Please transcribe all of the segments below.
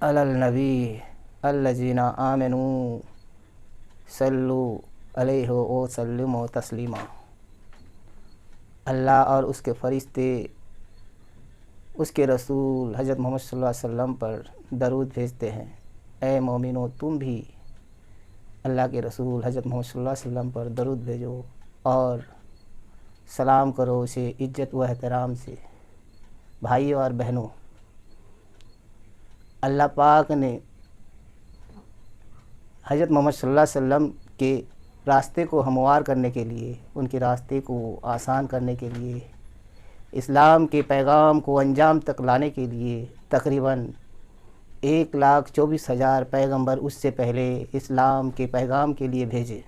علی النبی الذین آمنوا صلو علیہ وسلموا تسلیما۔ اللہ اور اس کے فرشتے اس کے رسول حضرت محمد صلی اللہ علیہ وسلم پر درود بھیجتے ہیں۔ اے مومنو، تم بھی اللہ کے رسول حضرت محمد صلی اللہ علیہ وسلم پر درود بھیجو اور سلام کرو اسے عزت و احترام سے۔ بھائیوں اور بہنوں، اللہ پاک نے حضرت محمد صلی اللہ علیہ وسلم کے راستے کو ہموار کرنے کے لیے، ان کے راستے کو آسان کرنے کے لیے، اسلام کے پیغام کو انجام تک لانے کے لیے تقریباً 1,24,000 پیغمبر اس سے پہلے اسلام کے پیغام کے لیے بھیجے۔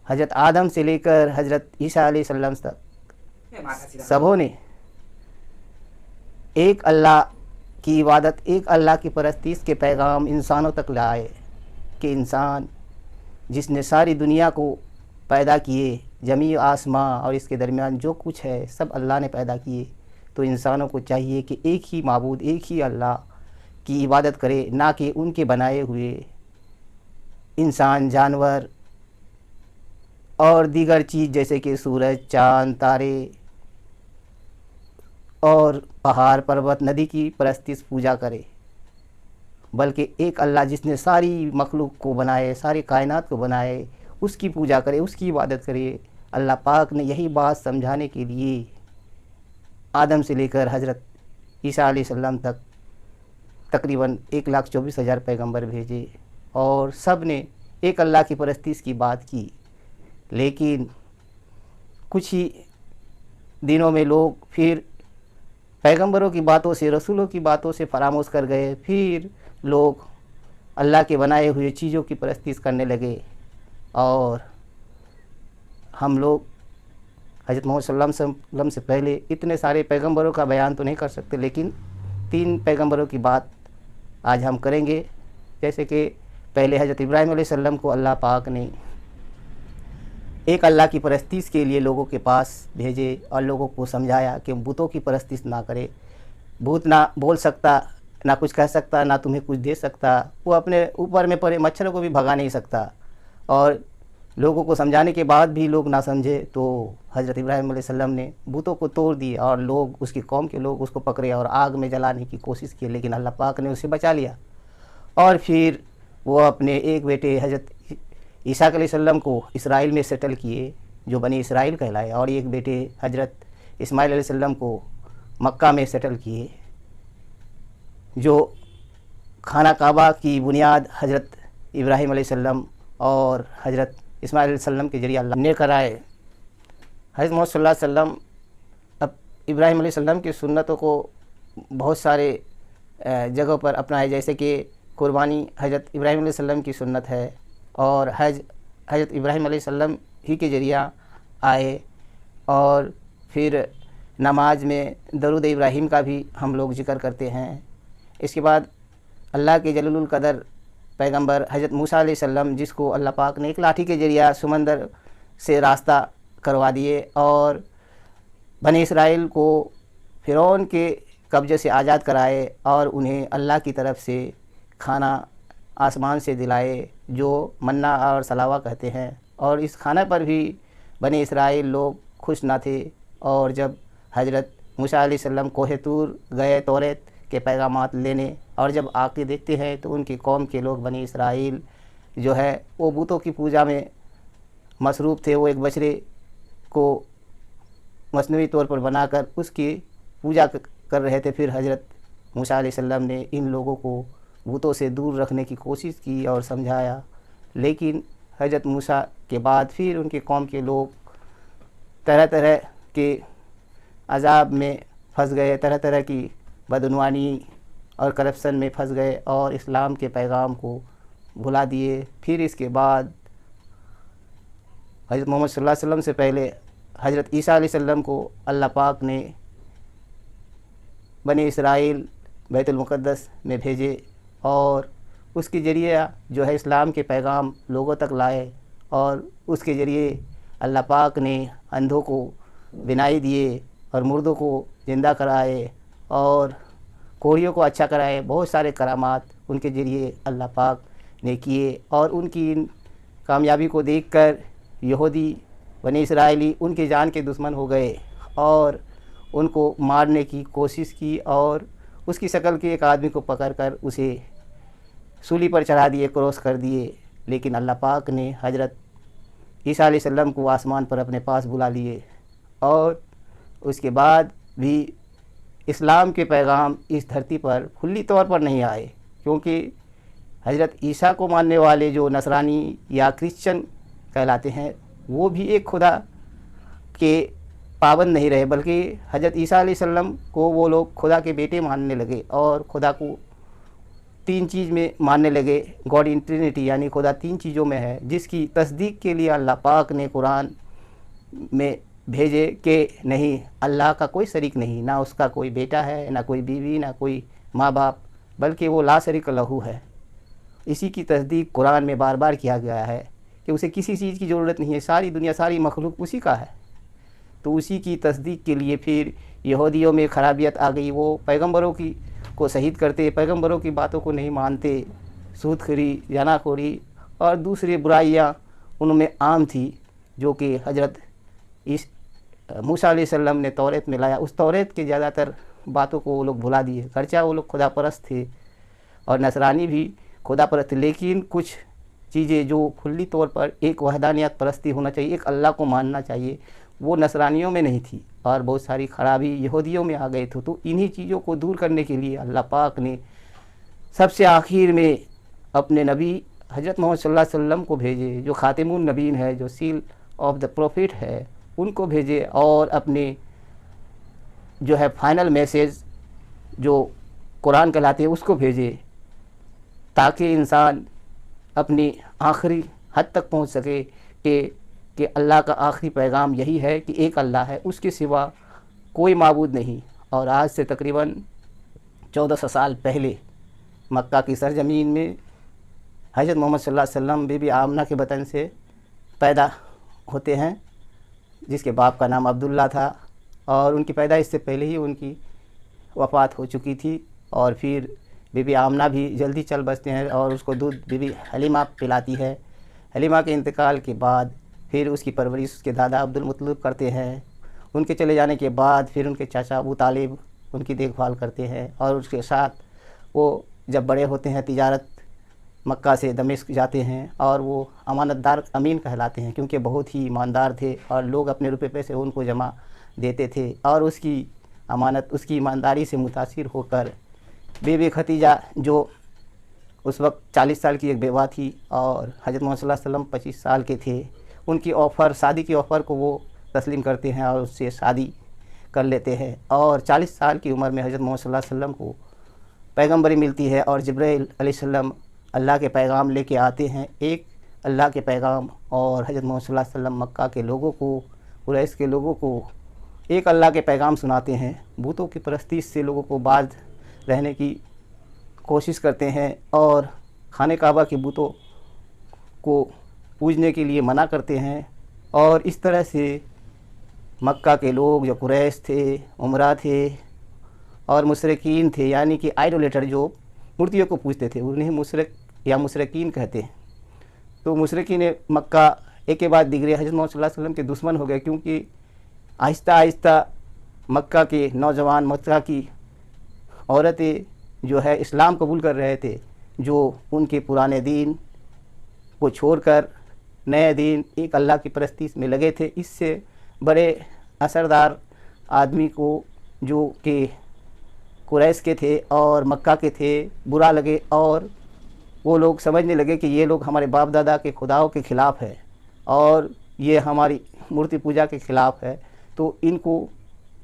حضرت آدم سے لے کر حضرت عیسیٰ علیہ السلام تک سبوں نے ایک اللہ کی عبادت، ایک اللہ کی پرستش کے پیغام انسانوں تک لائے کہ انسان جس نے ساری دنیا کو پیدا کیے، زمین آسماں اور اس کے درمیان جو کچھ ہے سب اللہ نے پیدا کیے، تو انسانوں کو چاہیے کہ ایک ہی معبود، ایک ہی اللہ کی عبادت کرے، نہ کہ ان کے بنائے ہوئے انسان، جانور اور دیگر چیز جیسے کہ سورج، چاند، تارے اور پہاڑ، پروت، ندی کی پرستش پوجا کرے، بلکہ ایک اللہ جس نے ساری مخلوق کو بنائے، ساری کائنات کو بنائے، اس کی پوجا کرے، اس کی عبادت کرے۔ اللہ پاک نے یہی بات سمجھانے کے لیے آدم سے لے کر حضرت عیسیٰ علیہ السلام تک تقریباً 1,24,000 پیغمبر بھیجے، اور سب نے ایک اللہ کی پرستش کی بات کی۔ لیکن کچھ ہی دنوں میں لوگ پھر پیغمبروں کی باتوں سے، رسولوں کی باتوں سے فراموش کر گئے، پھر لوگ اللہ کے بنائے ہوئے چیزوں کی پرستش کرنے لگے۔ اور ہم لوگ حضرت محمد صلی اللہ علیہ وسلم سے پہلے اتنے سارے پیغمبروں کا بیان تو نہیں کر سکتے، لیکن 3 پیغمبروں کی بات آج ہم کریں گے۔ جیسے کہ پہلے حضرت ابراہیم علیہ السلام کو اللہ پاک نے ایک اللہ کی پرستش کے لیے لوگوں کے پاس بھیجے اور لوگوں کو سمجھایا کہ بتوں کی پرستش نہ کرے۔ بت نہ بول سکتا، نہ کچھ کہہ سکتا، نہ تمہیں کچھ دے سکتا، وہ اپنے اوپر میں پڑے مچھروں کو بھی بھگا نہیں سکتا۔ اور لوگوں کو سمجھانے کے بعد بھی لوگ نہ سمجھے تو حضرت ابراہیم علیہ السلام نے بتوں کو توڑ دیے، اور لوگ، اس کی قوم کے لوگ اس کو پکڑے اور آگ میں جلانے کی کوشش کی، لیکن اللہ پاک نے اسے بچا لیا۔ اور پھر وہ اپنے ایک بیٹے حضرت عیسیٰ علیہ السلام کو اسرائیل میں سیٹل کیے، جو بنی اسرائیل کہلائے، اور ایک بیٹے حضرت اسماعیل علیہ السلام کو مکہ میں سیٹل کیے، جو خانہ کعبہ کی بنیاد حضرت ابراہیم علیہ السلام اور حضرت اسماعیل علیہ السلام کے ذریعے اللہ نے کرائے۔ حضرت محمد صلی اللہ علیہ وسلم اب ابراہیم علیہ السلام کی سنتوں کو بہت سارے جگہوں پر اپنائے، جیسے کہ قربانی حضرت ابراہیم علیہ السلام کی سنت ہے، اور حج حضرت ابراہیم علیہ السلام ہی کے ذریعہ آئے، اور پھر نماز میں درود ابراہیم کا بھی ہم لوگ ذکر کرتے ہیں۔ اس کے بعد اللہ کے جلیل القدر پیغمبر حضرت موسیٰ علیہ السلام، جس کو اللہ پاک نے ایک لاٹھی کے ذریعہ سمندر سے راستہ کروا دیے اور بنی اسرائیل کو فرعون کے قبضے سے آزاد کرائے، اور انہیں اللہ کی طرف سے کھانا آسمان سے دلائے جو منہ اور سلاوہ کہتے ہیں۔ اور اس کھانے پر بھی بنی اسرائیل لوگ خوش نہ تھے، اور جب حضرت موسیٰ علیہ السلام کوہ طور گئے توریت کے پیغامات لینے، اور جب آ کے دیکھتے ہیں تو ان کی قوم کے لوگ، بنی اسرائیل جو ہے، وہ بتوں کی پوجا میں مصروف تھے۔ وہ ایک بچڑے کو مصنوعی طور پر بنا کر اس کی پوجا کر رہے تھے۔ پھر حضرت موسیٰ علیہ السلام نے ان لوگوں کو بتوں سے دور رکھنے کی کوشش کی اور سمجھایا، لیکن حضرت موسیٰ کے بعد پھر ان کی قوم کے لوگ طرح طرح کے عذاب میں پھنس گئے، طرح طرح کی بدعنوانی اور کرپشن میں پھنس گئے، اور اسلام کے پیغام کو بھلا دیے۔ پھر اس کے بعد حضرت محمد صلی اللہ علیہ وسلم سے پہلے حضرت عیسیٰ علیہ السلام کو اللہ پاک نے بنی اسرائیل بیت المقدس میں بھیجے، اور اس کے ذریعے جو ہے اسلام کے پیغام لوگوں تک لائے، اور اس کے ذریعے اللہ پاک نے اندھوں کو بینائی دیے اور مردوں کو زندہ کرائے، اور کوڑیوں کو اچھا کرائے، بہت سارے کرامات ان کے ذریعے اللہ پاک نے کیے، اور ان کی کامیابی کو دیکھ کر یہودی بنی اسرائیلی ان کی جان کے دشمن ہو گئے اور ان کو مارنے کی کوشش کی، اور اس کی شکل کے ایک آدمی کو پکڑ کر اسے سولی پر چڑھا دیے، کراس کر دیے۔ لیکن اللہ پاک نے حضرت عیسیٰ علیہ السلام کو آسمان پر اپنے پاس بلا لیے، اور اس کے بعد بھی اسلام کے پیغام اس دھرتی پر کھلی طور پر نہیں آئے، کیونکہ حضرت عیسیٰ کو ماننے والے جو نصرانی یا کرسچن کہلاتے ہیں وہ بھی ایک خدا کے پابند نہیں رہے، بلکہ حضرت عیسیٰ علیہ السلام کو وہ لوگ خدا کے بیٹے ماننے لگے، اور خدا کو تین چیز میں ماننے لگے، گاڈ ان ٹرینٹی، یعنی خدا تین چیزوں میں ہے، جس کی تصدیق کے لیے اللہ پاک نے قرآن میں بھیجے کہ نہیں، اللہ کا کوئی شریک نہیں، نہ اس کا کوئی بیٹا ہے، نہ کوئی بیوی، نہ کوئی ماں باپ، بلکہ وہ لا شریک لہو ہے۔ اسی کی تصدیق قرآن میں بار بار کیا گیا ہے کہ اسے کسی چیز کی ضرورت نہیں ہے، ساری دنیا، ساری مخلوق اسی کا ہے۔ تو اسی کی تصدیق کے لیے پھر یہودیوں میں خرابیت آ گئی، وہ پیغمبروں کو شہید کرتے، پیغمبروں کی باتوں کو نہیں مانتے، سود خوری، زنا خوری اور دوسری برائیاں ان میں عام تھی، جو کہ حضرت موسیٰ علیہ السلام نے توریت میں لایا۔ اس توریت کے زیادہ تر باتوں کو وہ لوگ بھلا دیے، گرچہ وہ لوگ خدا پرست تھے اور نصرانی بھی خدا پرست، لیکن کچھ چیزیں جو کھلی طور پر ایک وحدانیت پرستی ہونا چاہیے، ایک اللہ کو ماننا چاہیے، وہ نصرانیوں میں نہیں تھی، اور بہت ساری خرابی یہودیوں میں آ گئے تھے۔ تو انہی چیزوں کو دور کرنے کے لیے اللہ پاک نے سب سے آخر میں اپنے نبی حضرت محمد صلی اللہ علیہ وسلم کو بھیجے، جو خاتم النبیین ہے، جو سیل آف دا پروفٹ ہے، ان کو بھیجے، اور اپنے جو ہے فائنل میسیج جو قرآن کہلاتے ہیں اس کو بھیجے، تاکہ انسان اپنی آخری حد تک پہنچ سکے کہ اللہ کا آخری پیغام یہی ہے کہ ایک اللہ ہے، اس کے سوا کوئی معبود نہیں۔ اور آج سے تقریباً 1400 سال پہلے مکہ کی سرزمین میں حضرت محمد صلی اللہ علیہ وسلم بی بی آمنہ کے بطن سے پیدا ہوتے ہیں، جس کے باپ کا نام عبداللہ تھا، اور ان کی پیدائش سے پہلے ہی ان کی وفات ہو چکی تھی، اور پھر بی بی آمنہ بھی جلدی چل بستے ہیں، اور اس کو دودھ بی بی حلیمہ پلاتی ہے۔ حلیمہ کے انتقال کے بعد پھر اس کی پرورش اس کے دادا عبدالمطلب کرتے ہیں۔ ان کے چلے جانے کے بعد پھر ان کے چاچا ابو طالب ان کی دیکھ بھال کرتے ہیں، اور اس کے ساتھ وہ جب بڑے ہوتے ہیں تجارت مکہ سے دمشق جاتے ہیں، اور وہ امانت دار امین کہلاتے ہیں، کیونکہ بہت ہی ایماندار تھے، اور لوگ اپنے روپے پیسے ان کو جمع دیتے تھے، اور اس کی امانت، اس کی ایمانداری سے متاثر ہو کر بی بی ختیجہ، جو اس وقت 40 سال کی ایک بیوہ تھی، اور حضرت محمد صلی اللہ علیہ وسلم 25 سال کے تھے، ان کی آفر، شادی کی آفر کو وہ تسلیم کرتے ہیں اور اس سے شادی کر لیتے ہیں، اور 40 سال کی عمر میں حضرت محمد صلی اللہ علیہ وسلم کو پیغمبری ملتی ہے، اور جبرائیل علیہ السلام اللہ کے پیغام لے کے آتے ہیں، ایک اللہ کے پیغام، اور حضرت محمد صلی اللہ علیہ وسلم مکہ کے لوگوں کو، قریش کے لوگوں کو ایک اللہ کے پیغام سناتے ہیں، بتوں کی پرستش سے لوگوں کو باز رہنے کی کوشش کرتے ہیں، اور خانہ کعبہ کے بتوں کو پوجنے کے لیے منع کرتے ہیں، اور اس طرح سے مکہ کے لوگ جو قریش تھے، عمرہ تھے اور مشرکین تھے، یعنی کہ آئیڈولیٹر جو مورتیوں کو پوجتے تھے، انہیں مشرک یا مشرکین کہتے ہیں۔ تو مشرکین مکہ ایک کے بعد دیگرے حضرت محمد صلی اللہ علیہ وسلم کے دشمن ہو گئے، کیونکہ آہستہ آہستہ مکہ کے نوجوان، مکہ کی عورتیں جو ہے اسلام قبول کر رہے تھے، جو ان کے پرانے دین کو چھوڑ کر نئے دین، ایک اللہ کی پرستش میں لگے تھے۔ اس سے بڑے اثردار آدمی کو، جو کہ قریش کے تھے اور مکہ کے تھے، برا لگے، اور وہ لوگ سمجھنے لگے کہ یہ لوگ ہمارے باپ دادا کے خداؤں کے خلاف ہے، اور یہ ہماری مورتی پوجا کے خلاف ہے، تو ان کو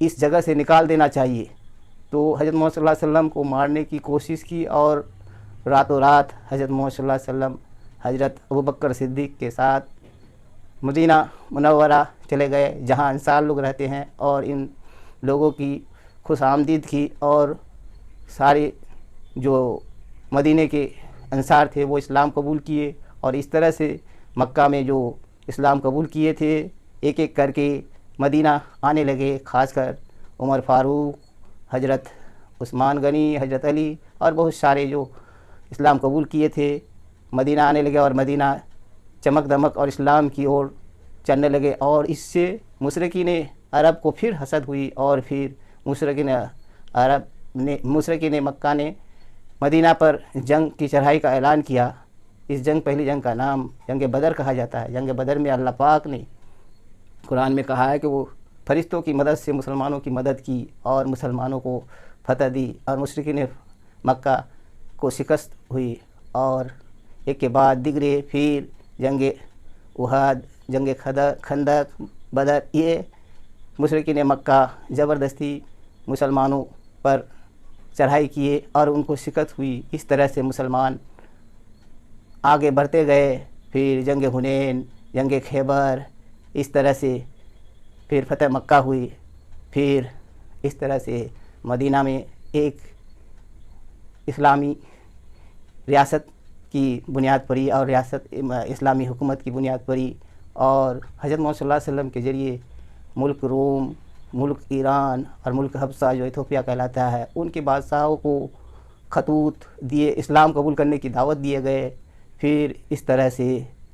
اس جگہ سے نکال دینا چاہیے۔ تو حضرت محمد صلی اللہ علیہ وسلم کو مارنے کی کوشش کی، اور راتوں رات حضرت محمد صلی اللہ علیہ وسلم حضرت ابوبکر صدیق کے ساتھ مدینہ منورہ چلے گئے، جہاں انصار لوگ رہتے ہیں، اور ان لوگوں کی خوش آمدید کی، اور سارے جو مدینہ کے انصار تھے وہ اسلام قبول کیے، اور اس طرح سے مکہ میں جو اسلام قبول کیے تھے ایک ایک کر کے مدینہ آنے لگے، خاص کر عمر فاروق، حضرت عثمان غنی، حضرت علی اور بہت سارے جو اسلام قبول کیے تھے مدینہ آنے لگے، اور مدینہ چمک دمک اور اسلام کی اور چلنے لگے، اور اس سے مشرکین عرب کو پھر حسد ہوئی، اور پھر مشرکین مکہ نے مدینہ پر جنگ کی چڑھائی کا اعلان کیا۔ اس پہلی جنگ کا نام جنگ بدر کہا جاتا ہے۔ جنگ بدر میں اللہ پاک نے قرآن میں کہا ہے کہ وہ فرشتوں کی مدد سے مسلمانوں کی مدد کی اور مسلمانوں کو فتح دی، اور مشرکین مکہ کو شکست ہوئی، اور ایک کے بعد دیگرے پھر جنگ احد، جنگ خندق، بدر، یہ مشرکین مکہ زبردستی مسلمانوں پر چڑھائی کیے اور ان کو شکست ہوئی۔ اس طرح سے مسلمان آگے بڑھتے گئے، پھر جنگ حنین، جنگ خیبر، اس طرح سے پھر فتح مکہ ہوئی، پھر اس طرح سے مدینہ میں ایک اسلامی ریاست کی بنیاد پڑی اور ریاست اسلامی حکومت کی بنیاد پڑی، اور حضرت محمد صلی اللہ علیہ وسلم کے ذریعے ملک روم، ملک ایران اور ملک حبشہ جو ایتھوپیا کہلاتا ہے، ان کے بادشاہوں کو خطوط دیے، اسلام قبول کرنے کی دعوت دیے گئے۔ پھر اس طرح سے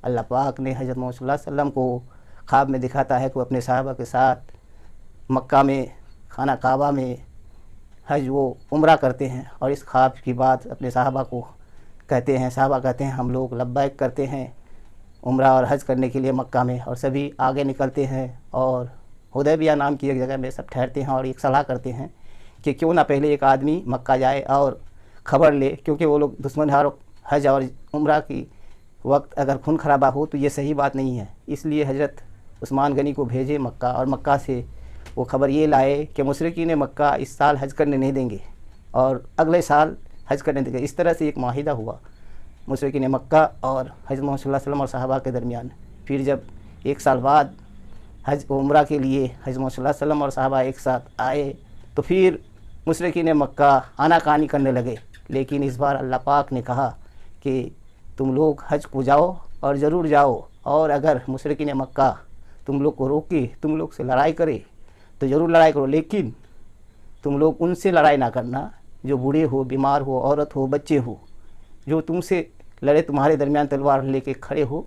اللہ پاک نے حضرت محمد صلی اللہ علیہ وسلم کو خواب میں دکھاتا ہے کہ وہ اپنے صحابہ کے ساتھ مکہ میں خانہ کعبہ میں حج و عمرہ کرتے ہیں، اور اس خواب کی بات اپنے صحابہ کو کہتے ہیں۔ صحابہ کہتے ہیں ہم لوگ لبیک کرتے ہیں عمرہ اور حج کرنے کے لیے مکہ میں، اور سبھی آگے نکلتے ہیں، اور حدیبیہ نام کی ایک جگہ میں سب ٹھہرتے ہیں اور ایک صلاح کرتے ہیں کہ کیوں نہ پہلے ایک آدمی مکہ جائے اور خبر لے، کیونکہ وہ لوگ دشمن حج اور عمرہ کی وقت اگر خون خرابہ ہو تو یہ صحیح بات نہیں ہے۔ اس لیے حضرت عثمان غنی کو بھیجے مکہ، اور مکہ سے وہ خبر یہ لائے کہ مشرکین مکہ اس سال حج کرنے نہیں دیں گے اور اگلے سال حج کرنے دیں گے۔ اس طرح سے ایک معاہدہ ہوا مشرکین مکہ اور حضرت محمد صلی اللہ علیہ وسلم اور صحابہ کے درمیان۔ پھر جب ایک سال بعد حج و عمرہ کے لیے حضرت محمد صلی اللہ علیہ وسلم اور صحابہ ایک ساتھ آئے تو پھر مشرکین مکہ آناکانی کرنے لگے، لیکن اس بار اللہ پاک نے کہا کہ تم لوگ حج کو جاؤ اور ضرور جاؤ، اور اگر مشرکین مکہ تم لوگ کو روکے، تم لوگ سے لڑائی کرے تو ضرور لڑائی کرو، لیکن تم لوگ ان سے لڑائی نہ کرنا جو بوڑھے ہو، بیمار ہو، عورت ہو، بچے ہو، جو تم سے لڑے تمہارے درمیان تلوار لے کے کھڑے ہو،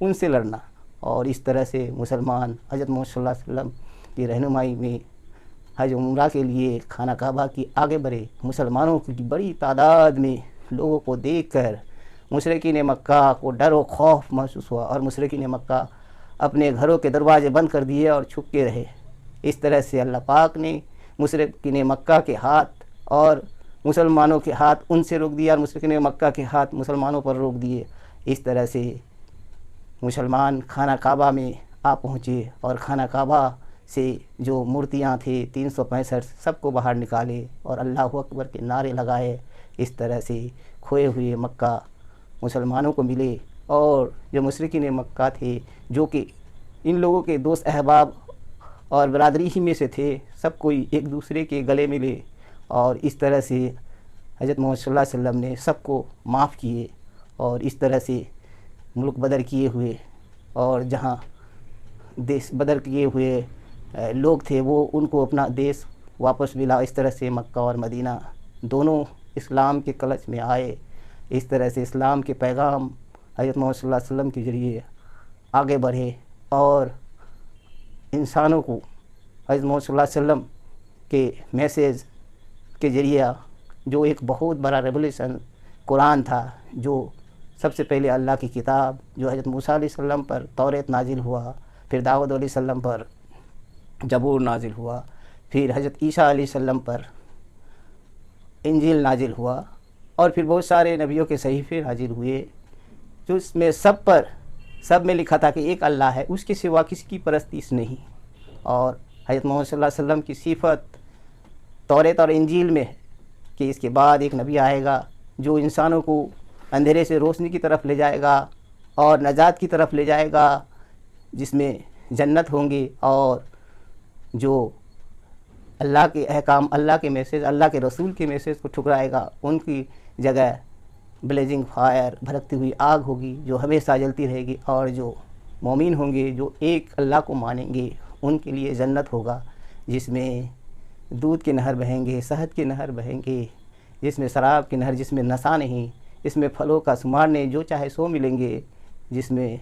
ان سے لڑنا۔ اور اس طرح سے مسلمان حضرت محمد صلی اللہ علیہ وسلم کی رہنمائی میں حج و عمرہ کے لیے خانہ کعبہ کی آگے بڑھے۔ مسلمانوں کی بڑی تعداد میں لوگوں کو دیکھ کر مشرکین مکہ کو ڈر و خوف محسوس ہوا، اور مشرکین مکہ اپنے گھروں کے دروازے بند کر دیے اور چھپ کے رہے۔ اس طرح سے اللہ پاک نے مشرکین مکہ کے ہاتھ اور مسلمانوں کے ہاتھ ان سے روک دیا، اور مشرکین مکہ کے ہاتھ مسلمانوں پر روک دیے۔ اس طرح سے مسلمان خانہ کعبہ میں آ پہنچے، اور خانہ کعبہ سے جو مورتیاں تھے 365 سب کو باہر نکالے اور اللہ اکبر کے نعرے لگائے۔ اس طرح سے کھوئے ہوئے مکہ مسلمانوں کو ملے، اور جو مشرکین مکہ تھے جو کہ ان لوگوں کے دوست احباب اور برادری ہی میں سے تھے، سب کوئی ایک دوسرے کے گلے ملے، اور اس طرح سے حضرت محمد صلی اللہ علیہ وسلم نے سب کو معاف کیے، اور اس طرح سے ملک بدر کیے ہوئے اور جہاں دیش بدر کیے ہوئے لوگ تھے وہ ان کو اپنا دیش واپس ملا۔ اس طرح سے مکہ اور مدینہ دونوں اسلام کے کلچ میں آئے۔ اس طرح سے اسلام کے پیغام حضرت محمد صلی اللہ علیہ وسلم کے ذریعے آگے بڑھے، اور انسانوں کو حضرت محمد صلی اللہ علیہ وسلم کے میسیج کے ذریعہ جو ایک بہت بڑا ریولیوشن قرآن تھا، جو سب سے پہلے اللہ کی کتاب جو حضرت موسیٰ علیہ السلام پر توریت نازل ہوا، پھر داؤد علیہ السلام پر زبور نازل ہوا، پھر حضرت عیسیٰ علیہ السلام پر انجیل نازل ہوا، اور پھر بہت سارے نبیوں کے صحیفے نازل ہوئے، جو اس میں سب میں لکھا تھا کہ ایک اللہ ہے، اس کے سوا کسی کی پرستش نہیں۔ اور حضرت محمد صلی اللہ علیہ وسلم کی صفت توریت اور انجیل میں ہے کہ اس کے بعد ایک نبی آئے گا جو انسانوں کو اندھیرے سے روشنی کی طرف لے جائے گا اور نجات کی طرف لے جائے گا، جس میں جنت ہوں گی، اور جو اللہ کے احکام، اللہ کے میسیج، اللہ کے رسول کے میسیج کو ٹھکرائے گا، ان کی جگہ بلیزنگ فائر، بھڑکتی ہوئی آگ ہوگی جو ہمیشہ جلتی رہے گی، اور جو مومن ہوں گے جو ایک اللہ کو مانیں گے ان کے لیے جنت ہوگا، جس میں دودھ کے نہر بہیں گے، شہد کے نہر بہیں گے، جس میں شراب کی نہر، جس میں نشہ نہیں، اس میں پھلوں کا شمار نہیں، جو چاہے سو ملیں گے، جس میں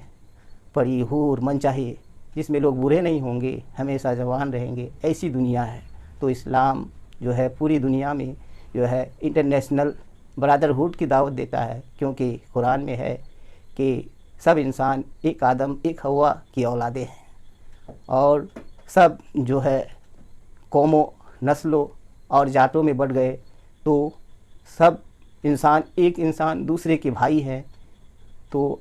پری حور من چاہے، جس میں لوگ برے نہیں ہوں گے، ہمیشہ جوان رہیں گے، ایسی دنیا ہے۔ تو اسلام جو ہے پوری دنیا میں جو ہے انٹرنیشنل برادرہوڈ کی دعوت دیتا ہے، کیونکہ قرآن میں ہے کہ سب انسان ایک آدم ایک حوا کی اولادیں ہیں، اور سب جو ہے قوموں، نسلوں اور جاتوں میں بٹ گئے، تو سب انسان دوسرے کے بھائی ہیں۔ تو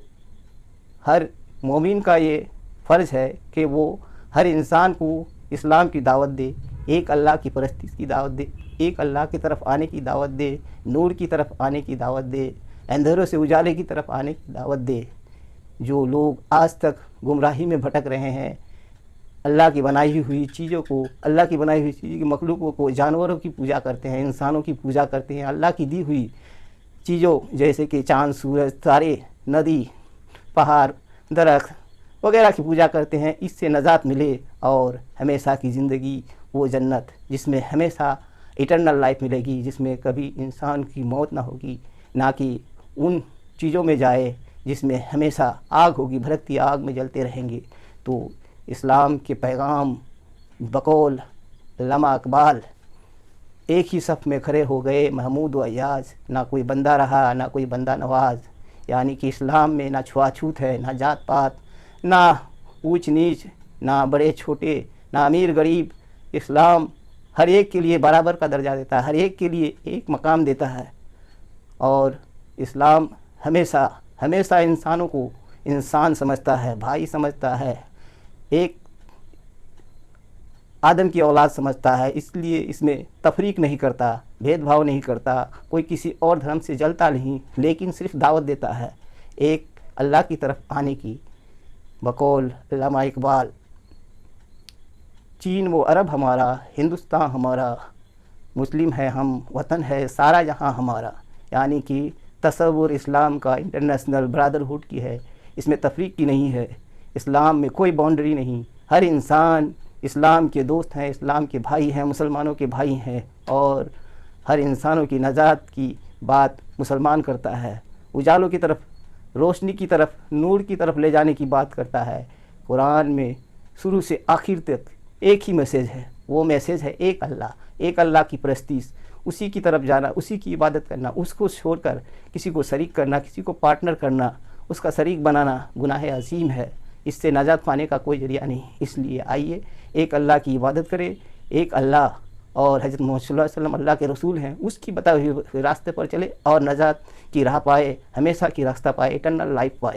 ہر مومن کا یہ فرض ہے کہ وہ ہر انسان کو اسلام کی دعوت دے، ایک اللہ کی پرستی کی دعوت دے، ایک اللہ کی طرف آنے کی دعوت دے، نور کی طرف آنے کی دعوت دے، اندھیروں سے اجالے کی طرف آنے کی دعوت دے۔ جو لوگ آج تک گمراہی میں بھٹک رہے ہیں، اللہ کی بنائی ہوئی چیزوں کو، اللہ کی بنائی ہوئی چیزوں کی مخلوقوں کو، جانوروں کی پوجا کرتے ہیں، انسانوں کی پوجا کرتے ہیں، اللہ کی دی ہوئی چیزوں جیسے کہ چاند، سورج، تارے، ندی، پہاڑ، درخت وغیرہ کی پوجا کرتے ہیں، اس سے نجات ملے اور ہمیشہ کی زندگی، وہ جنت جس میں ہمیشہ ایٹرنل لائف ملے گی، جس میں کبھی انسان کی موت نہ ہوگی، نہ کہ ان چیزوں میں جائے جس میں ہمیشہ آگ ہوگی، بھڑکتی آگ میں جلتے رہیں گے۔ تو اسلام کے پیغام بقول علامہ اقبال ایک ہی صف میں کھڑے ہو گئے، محمود و ایاز، نہ کوئی بندہ رہا نہ کوئی بندہ نواز، یعنی کہ اسلام میں نہ چھوا چھوت ہے، نہ جات پات، نہ اونچ نیچ، نہ بڑے چھوٹے، نہ امیر غریب۔ اسلام ہر ایک کے لیے برابر کا درجہ دیتا ہے، ہر ایک کے لیے ایک مقام دیتا ہے، اور اسلام ہمیشہ انسانوں کو انسان سمجھتا ہے، بھائی سمجھتا ہے، ایک آدم کی اولاد سمجھتا ہے، اس لیے اس میں تفریق نہیں کرتا، بھید بھاؤ نہیں کرتا، کوئی کسی اور دھرم سے جلتا نہیں، لیکن صرف دعوت دیتا ہے ایک اللہ کی طرف آنے کی۔ بقول علامہ اقبال، چین و عرب ہمارا، ہندوستان ہمارا، مسلم ہے ہم، وطن ہے سارا جہاں ہمارا، یعنی کہ تصور اسلام کا انٹرنیشنل برادرہوڈ کی ہے، اس میں تفریق کی نہیں ہے، اسلام میں کوئی باؤنڈری نہیں، ہر انسان اسلام کے دوست ہیں، اسلام کے بھائی ہیں، مسلمانوں کے بھائی ہیں، اور ہر انسانوں کی نجات کی بات مسلمان کرتا ہے، اجالوں کی طرف، روشنی کی طرف، نور کی طرف لے جانے کی بات کرتا ہے۔ قرآن میں شروع سے آخر تک ایک ہی میسیج ہے، وہ میسیج ہے ایک اللہ کی پرستش، اسی کی طرف جانا، اسی کی عبادت کرنا، اس کو چھوڑ کر کسی کو شریک کرنا، کسی کو پارٹنر کرنا، اس کا شریک بنانا گناہ عظیم ہے، اس سے نجات پانے کا کوئی ذریعہ نہیں۔ اس لیے آئیے ایک اللہ کی عبادت کریں، ایک اللہ، اور حضرت محمد صلی اللہ علیہ وسلم اللہ کے رسول ہیں، اس کی بتائے ہوئے راستے پر چلے اور نجات کی راہ پائے، ہمیشہ کی راستہ پائے، ایٹرنل لائف پائے۔